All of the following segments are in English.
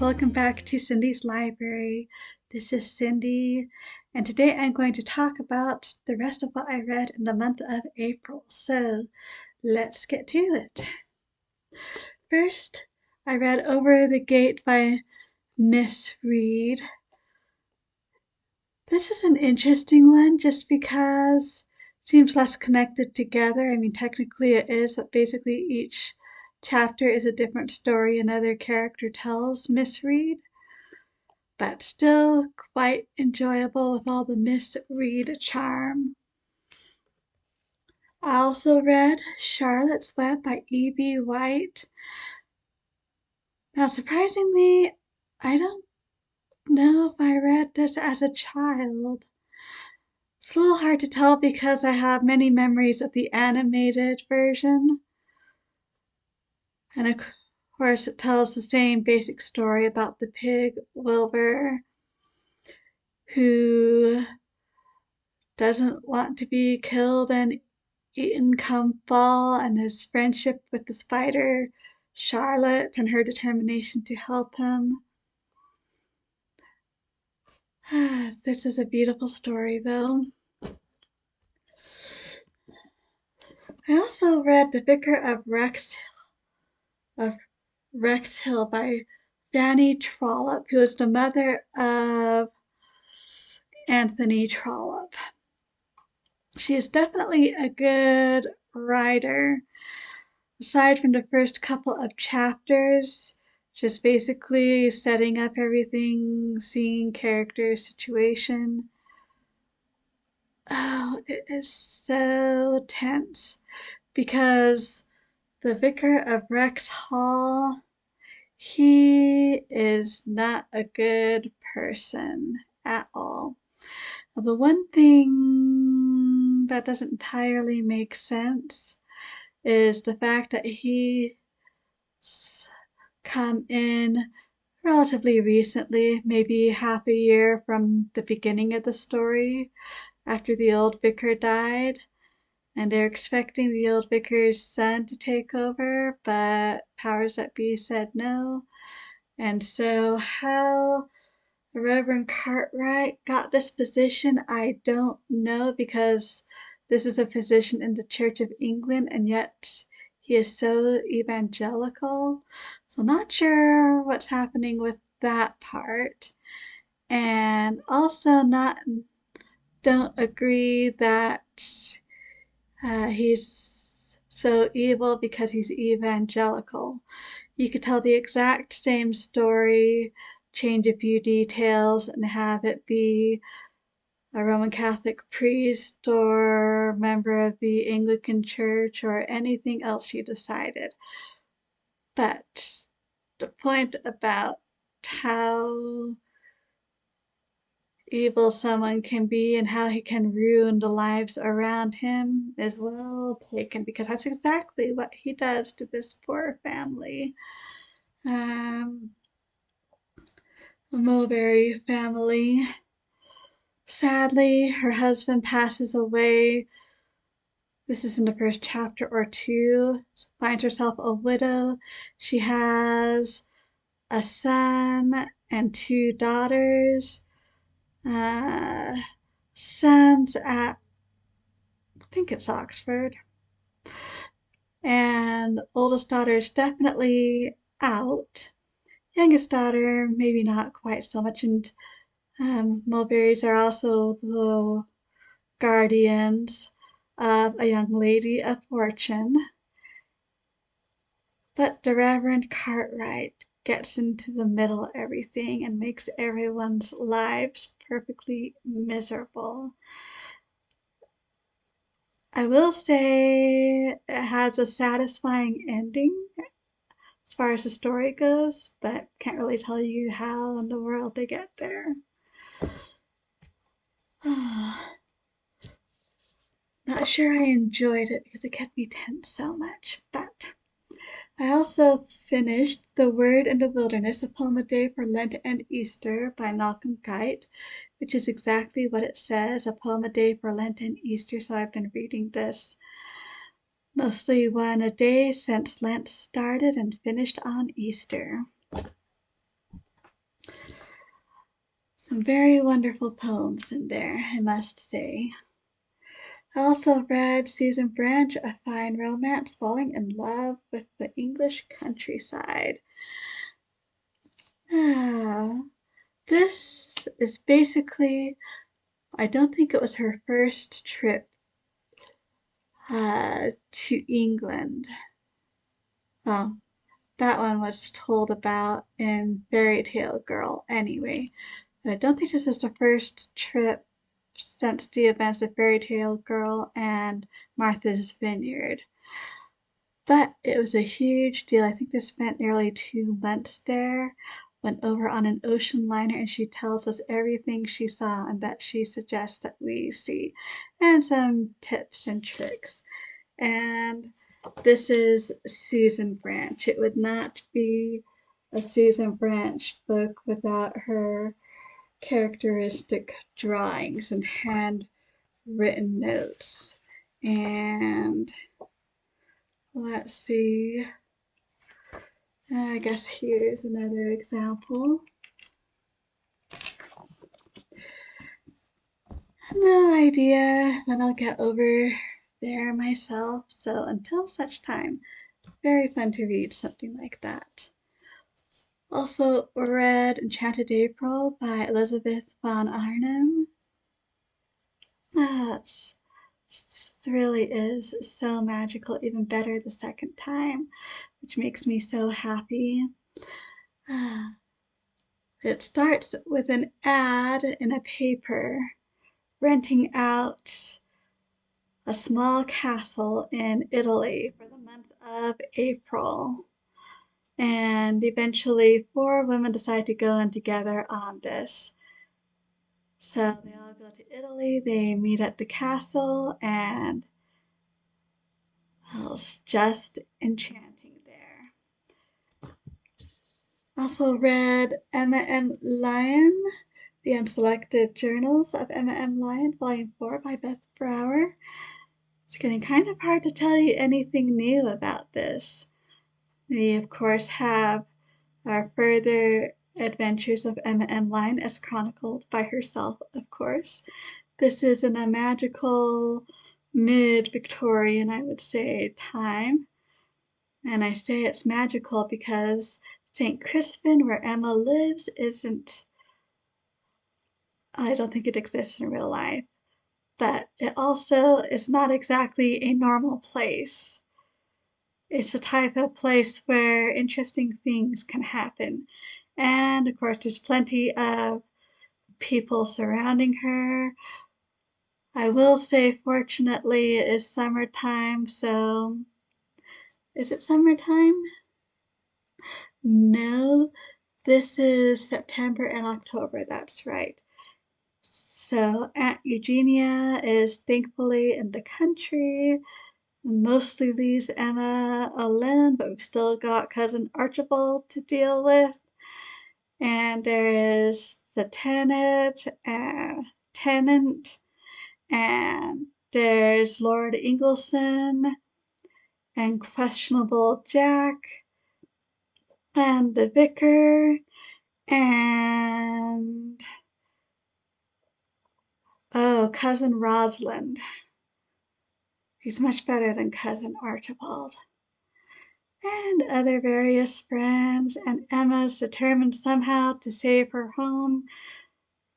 Welcome back to Cindy's Library. This is Cindy, and today I'm going to talk about the rest of what I read in the month of April. So let's get to it. First, I read Over the Gate by Miss Reed. This is an interesting one just because it seems less connected together. I mean, technically it is, but basically each chapter is a different story another character tells Miss Reed, but still quite enjoyable with all the Miss Reed charm. I also read Charlotte's Web by E.B. White. Now, surprisingly, I don't know if I read this as a child. It's a little hard to tell because I have many memories of the animated version. And of course, it tells the same basic story about the pig, Wilbur, who doesn't want to be killed and eaten come fall, and his friendship with the spider, Charlotte, and her determination to help him. This is a beautiful story, though. I also read The Vicar of Wrexhill by Fanny Trollope, who is the mother of Anthony Trollope. She is definitely a good writer. Aside from the first couple of chapters, just basically setting up everything, seeing character, situation. Oh, it is so tense because the Vicar of Wrexhall, he is not a good person at all. The one thing that doesn't entirely make sense is the fact that he's come in relatively recently, maybe half a year from the beginning of the story, after the old vicar died, and they're expecting the old vicar's son to take over, but powers that be said no. And so how Reverend Cartwright got this position, I don't know, because this is a physician in the Church of England, and yet he is so evangelical. So not sure what's happening with that part. And also don't agree that he's so evil because he's evangelical. You could tell the exact same story, change a few details, and have it be a Roman Catholic priest or member of the Anglican Church or anything else you decided. But the point about how evil someone can be and how he can ruin the lives around him is well taken, because that's exactly what he does to this poor family. The Mulberry family. Sadly, her husband passes away. This is in the first chapter or two. She finds herself a widow. She has a son and two daughters. Son's at, I think it's Oxford. And oldest daughter is definitely out. Youngest daughter, maybe not quite so much. And mulberries are also the guardians of a young lady of fortune. But the Reverend Cartwright gets into the middle of everything and makes everyone's lives perfectly miserable. I will say it has a satisfying ending as far as the story goes, but can't really tell you how in the world they get there. Not sure I enjoyed it because it kept me tense so much, but I also finished The Word in the Wilderness, a poem a day for Lent and Easter by Malcolm Guite, which is exactly what it says, a poem a day for Lent and Easter, so I've been reading this mostly one a day since Lent started and finished on Easter. Some very wonderful poems in there, I must say. I also read Susan Branch, A Fine Romance, falling in love with the English countryside. This is basically, I don't think it was her first trip to England. Well, that one was told about in Fairy Tale Girl anyway. But I don't think this is the first trip since the events of Fairy Tale Girl and Martha's Vineyard. But it was a huge deal. I think they spent nearly 2 months there, went over on an ocean liner, and she tells us everything she saw and that she suggests that we see, and some tips and tricks. And this is Susan Branch. It would not be a Susan Branch book without her characteristic drawings and handwritten notes. And let's see. I guess here's another example. No idea when I'll get over there myself, so until such time, very fun to read something like that. Also read Enchanted April by Elizabeth von Arnim. It really is so magical, even better the second time, which makes me so happy. It starts with an ad in a paper renting out a small castle in Italy for the month of April. And eventually 4 women decide to go in together on this. So they all go to Italy, they meet at the castle, and it's just enchanting there. Also read Emma M. Lyon, The Unselected Journals of Emma M. Lyon, Volume 4 by Beth Brower. It's getting kind of hard to tell you anything new about this. We, of course, have our further adventures of Emma M. Lyon as chronicled by herself, of course. This is in a magical mid-Victorian, I would say, time. And I say it's magical because St. Crispin, where Emma lives, I don't think it exists in real life. But it also is not exactly a normal place. It's a type of place where interesting things can happen. And of course, there's plenty of people surrounding her. I will say, fortunately, it is summertime, so is it summertime? No, this is September and October, that's right. So Aunt Eugenia is thankfully in the country, mostly leaves Emma alone, but we've still got cousin Archibald to deal with. And there is the tenant, and there's Lord Ingleson, and Questionable Jack, and the Vicar, and Cousin Rosalind. He's much better than Cousin Archibald. And other various friends, and Emma's determined somehow to save her home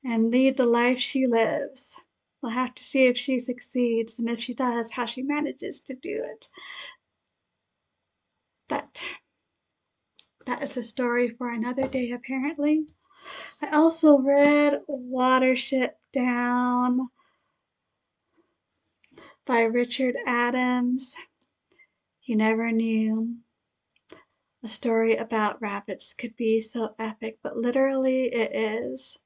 and lead the life she lives. We'll have to see if she succeeds, and if she does, how she manages to do it. But that is a story for another day, apparently. I also read Watership Down by Richard Adams. You never knew a story about rabbits could be so epic, but literally it is.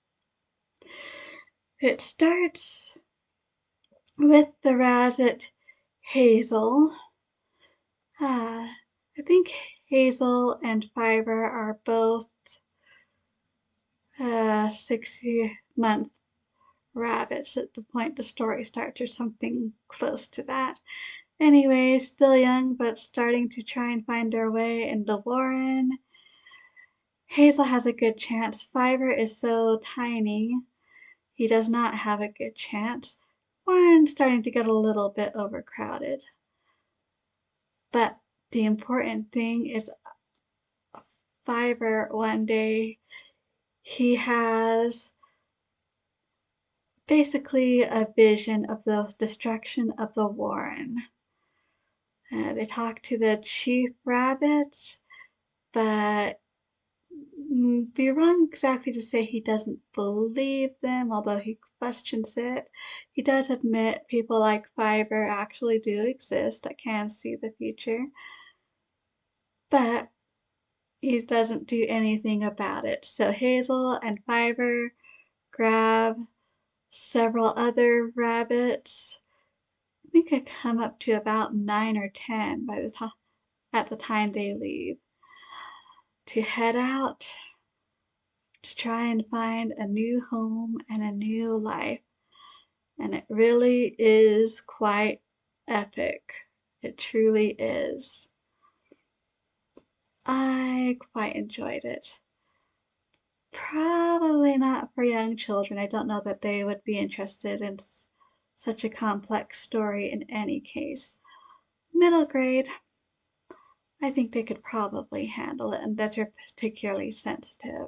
It starts with the rabbit Hazel. I think Hazel and Fiver are both 6-month rabbits at the point the story starts, or something close to that. Anyway, still young, but starting to try and find their way in the Warren. Hazel has a good chance. Fiver is so tiny. He does not have a good chance. Warren's starting to get a little bit overcrowded. But the important thing is Fiver one day, he has basically a vision of the destruction of the Warren. They talk to the chief rabbit, but be wrong exactly to say he doesn't believe them, although he questions it. He does admit people like Fiver actually do exist that can see the future, but he doesn't do anything about it. So Hazel and Fiver grab several other rabbits. I think I come up to about 9 or 10 by the time at the time they leave to head out to try and find a new home and a new life. And it really is quite epic. It truly is. I quite enjoyed it. Probably not for young children. I don't know that they would be interested in such a complex story in any case. Middle grade, I think they could probably handle it, and that they're particularly sensitive.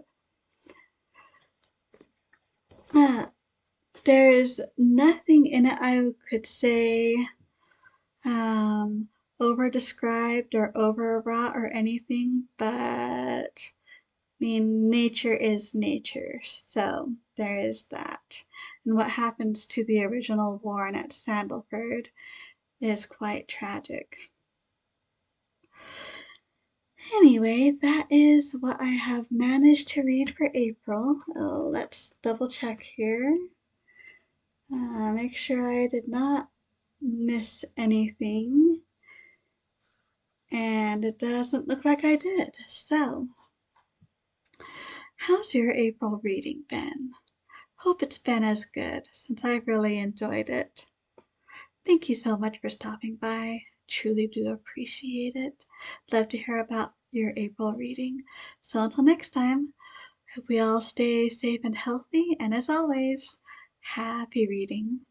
There's nothing in it I could say over described or overwrought or anything, but I mean, nature is nature, so there is that. And what happens to the original Warren at Sandalford is quite tragic. Anyway, that is what I have managed to read for April. Oh, let's double check here. Make sure I did not miss anything. And it doesn't look like I did. So, how's your April reading been? Hope it's been as good, since I've really enjoyed it. Thank you so much for stopping by. Truly do appreciate it. Love to hear about your April reading. So until next time, hope we all stay safe and healthy, and as always, happy reading.